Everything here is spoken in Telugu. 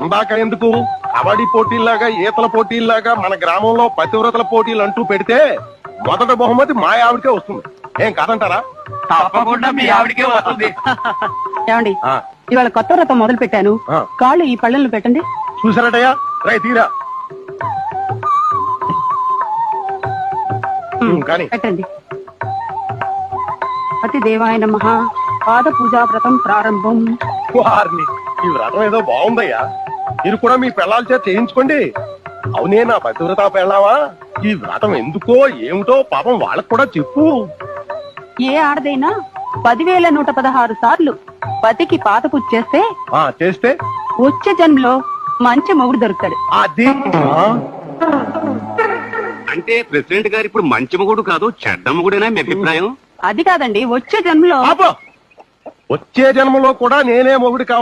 ఇందాక ఎందుకు కబడ్డీ పోటీల్లాగా ఈతల పోటీల్లాగా మన గ్రామంలో పతివ్రతల పోటీలు అంటూ పెడితే మొదటి బహుమతి మా ఆవిడకే వస్తుంది. ఏం కాదంటారా? తప్పకుండా మీ ఆవిడకే వస్తుంది. ఏమండి, ఆ, ఇవాళ కొత్త వ్రతం మొదలు పెట్టాను. ఆ. కాళ్ళు ఈ పళ్ళెంలో పెట్టండి. చూసారటయ్యా, రై తీరా కానీ పెట్టండి. అతి దేవాయ నమః. పాద పూజా వ్రతం ప్రారంభం. వారిని ఈ వ్రతం ఏదో బాగుందయ్యా, మీరు కూడా మీ పెళ్ళాల చేత చేయించుకోండి. అవునే నా పతివ్రత పెళ్ళావా, ఈ వ్రతం ఎందుకో ఏమిటో పాపం వాళ్ళకు కూడా చెప్పు. ఏ ఆడదైనా 10,116 సార్లు పతికి పాత పూజ చేస్తే ఆ చేస్తే వచ్చే జన్మలో మంచి మొగుడు దొరుకుతాడు. అది అంటే ప్రెసిడెంట్ గారు ఇప్పుడు మంచి మొగుడు కాదు చెడ్డ మొగుడేనా మీ అభిప్రాయం? అది కాదండి, వచ్చే జన్మలో వచ్చే జన్మలో కూడా నేనే మొగుడు కావాలి.